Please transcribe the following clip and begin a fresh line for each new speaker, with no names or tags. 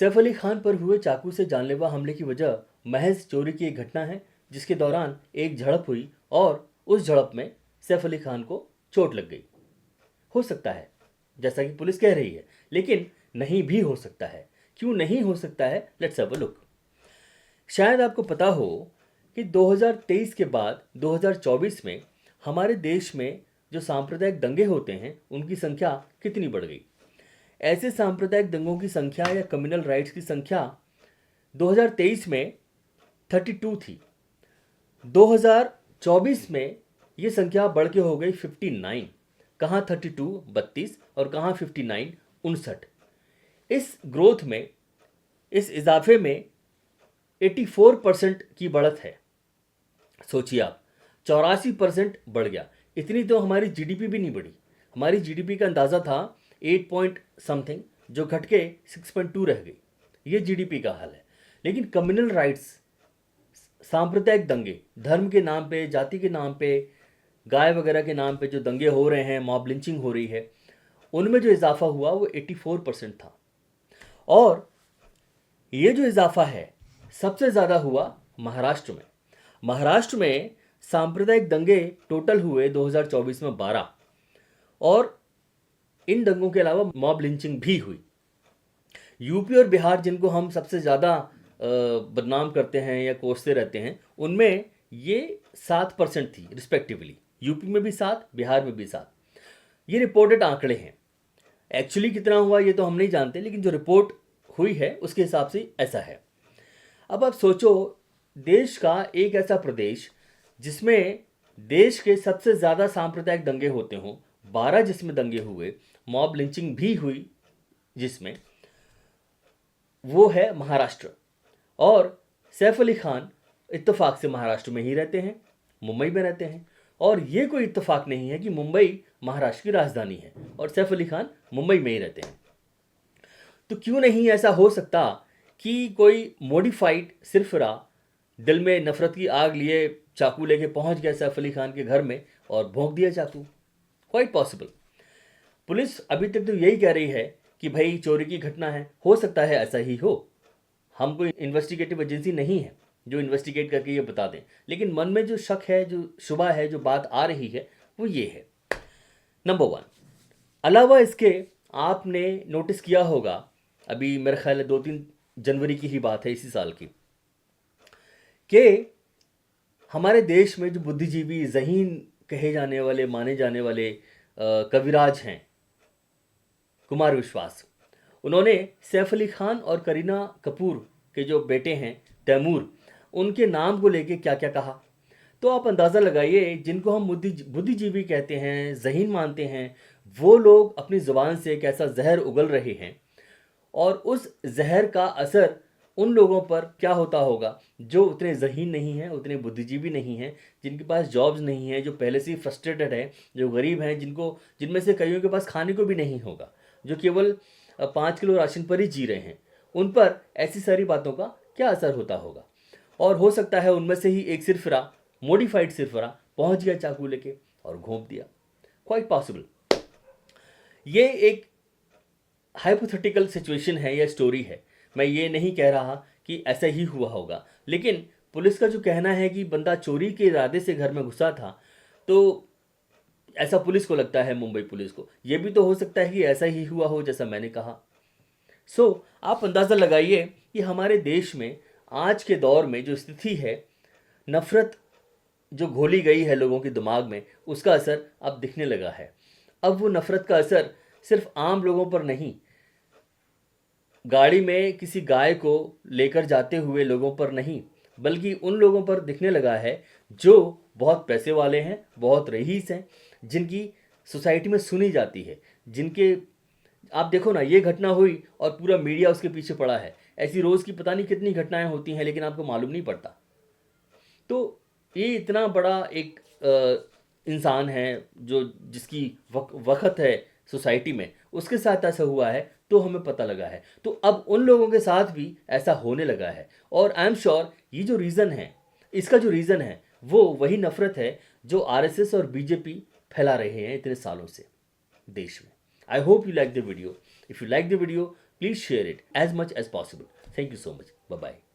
सैफ अली खान पर हुए चाकू से जानलेवा हमले की वजह महज चोरी की एक घटना है, जिसके दौरान एक झड़प हुई और उस झड़प में सैफ अली खान को चोट लग गई। हो सकता है, जैसा कि पुलिस कह रही है, लेकिन नहीं भी हो सकता है। क्यों नहीं हो सकता है? Let's have a look. शायद आपको पता हो कि 2023 के बाद 2024 में हमारे देश में जो सांप्रदायिक दंगे होते हैं उनकी संख्या कितनी बढ़ गई। ऐसे सांप्रदायिक दंगों की संख्या या कम्युनल राइट्स की संख्या 2023 में 32 थी। 2024 में ये संख्या बढ़ के हो गई 59। कहाँ 32 32 और कहाँ 59 59। इस ग्रोथ में, इस इजाफे में 84% की बढ़त है। सोचिए आप, 84% बढ़ गया। इतनी तो हमारी जीडीपी भी नहीं बढ़ी। हमारी जीडीपी का अंदाज़ा था 8 पॉइंट समथिंग, जो घट के 6.2 रह गई। ये जीडीपी का हाल है। लेकिन कम्युनल राइट्स, सांप्रदायिक दंगे, धर्म के नाम पे, जाति के नाम पे, गाय वगैरह के नाम पे जो दंगे हो रहे हैं, मॉब लिंचिंग हो रही है, उनमें जो इजाफा हुआ वो 84% था। और ये जो इजाफा है सबसे ज़्यादा हुआ महाराष्ट्र में। महाराष्ट्र में सांप्रदायिक दंगे टोटल हुए 2024 में 12, और इन दंगों के अलावा मॉब लिंचिंग भी हुई। यूपी और बिहार, जिनको हम सबसे ज़्यादा बदनाम करते हैं या कोसते रहते हैं, उनमें ये 7% थी रिस्पेक्टिवली। यूपी में भी 7, बिहार में भी 7। ये रिपोर्टेड आंकड़े हैं। एक्चुअली कितना हुआ ये तो हम नहीं जानते, लेकिन जो रिपोर्ट हुई है उसके हिसाब से ऐसा है। अब आप सोचो, देश का एक ऐसा प्रदेश जिसमें देश के सबसे ज़्यादा सांप्रदायिक दंगे होते हों, 12 जिसमें दंगे हुए, मॉब लिंचिंग भी हुई जिसमें, वो है महाराष्ट्र। और सैफ अली खान इत्तेफाक से महाराष्ट्र में ही रहते हैं, मुंबई में रहते हैं। और ये कोई इत्तेफाक नहीं है कि मुंबई महाराष्ट्र की राजधानी है और सैफ अली खान मुंबई में ही रहते हैं। तो क्यों नहीं ऐसा हो सकता कि कोई मॉडिफाइड सिरफिरा दिल में नफरत की आग लिए चाकू लेके पहुंच गया सैफ अली खान के घर में और भोंक दिया चाकू? Quite possible. पुलिस अभी तक तो यही कह रही है कि भाई चोरी की घटना है, हो सकता है ऐसा ही हो। हम कोई इन्वेस्टिगेटिव एजेंसी नहीं है जो इन्वेस्टिगेट करके ये बता दें, लेकिन मन में जो शक है, जो शुबा है, जो बात आ रही है, वो ये है। नंबर 1, अलावा इसके आपने नोटिस किया होगा, अभी मेरे ख्याल है 2-3 जनवरी की ही बात है इसी साल की, कि हमारे देश में जो बुद्धिजीवी, ज़हीन कहे जाने वाले, माने जाने वाले कविराज हैं, कुमार विश्वास, उन्होंने सैफ अली खान और करीना कपूर के जो बेटे हैं तैमूर, उनके नाम को लेके क्या क्या कहा। तो आप अंदाज़ा लगाइए, जिनको हम बुद्धिजीवी कहते हैं, ज़हीन मानते हैं, वो लोग अपनी ज़ुबान से कैसा जहर उगल रहे हैं, और उस जहर का असर उन लोगों पर क्या होता होगा जो उतने ज़हीन नहीं हैं, उतने बुद्धिजीवी नहीं हैं, जिनके पास जॉब्स नहीं हैं, जो पहले से ही फ्रस्ट्रेटेड हैं, जो गरीब हैं, जिनमें से कईयों के पास खाने को भी नहीं होगा, जो केवल 5 किलो राशन पर ही जी रहे हैं। उन पर ऐसी सारी बातों का क्या असर होता होगा। और हो सकता है उनमें से ही एक सिरफिरा, मॉडिफाइड सिरफिरा, पहुंच गया चाकू लेके और घोंप दिया। Quite possible. ये एक हाइपोथेटिकल सिचुएशन है या स्टोरी है। मैं ये नहीं कह रहा कि ऐसा ही हुआ होगा, लेकिन पुलिस का जो कहना है कि बंदा चोरी के इरादे से घर में घुसा था, तो ऐसा पुलिस को लगता है, मुंबई पुलिस को। ये भी तो हो सकता है कि ऐसा ही हुआ हो जैसा मैंने कहा। आप अंदाज़ा लगाइए कि हमारे देश में आज के दौर में जो स्थिति है, नफ़रत जो घोली गई है लोगों के दिमाग में, उसका असर अब दिखने लगा है। अब वो नफ़रत का असर सिर्फ आम लोगों पर नहीं, गाड़ी में किसी गाय को लेकर जाते हुए लोगों पर नहीं, बल्कि उन लोगों पर दिखने लगा है जो बहुत पैसे वाले हैं, बहुत रईस हैं, जिनकी सोसाइटी में सुनी जाती है, जिनके, आप देखो ना, ये घटना हुई और पूरा मीडिया उसके पीछे पड़ा है। ऐसी रोज़ की पता नहीं कितनी घटनाएं होती हैं, लेकिन आपको मालूम नहीं पड़ता। तो ये इतना बड़ा एक इंसान है जो जिसकी वक़्त है सोसाइटी में, उसके साथ ऐसा हुआ है तो हमें पता लगा है। तो अब उन लोगों के साथ भी ऐसा होने लगा है। और आई एम श्योर ये जो रीज़न है, इसका जो रीज़न है वो वही नफ़रत है जो आरएसएस और बीजेपी फैला रहे हैं इतने सालों से देश में। I hope you like the video. If you like the video, Please share it as much as possible. Thank you so much. Bye bye.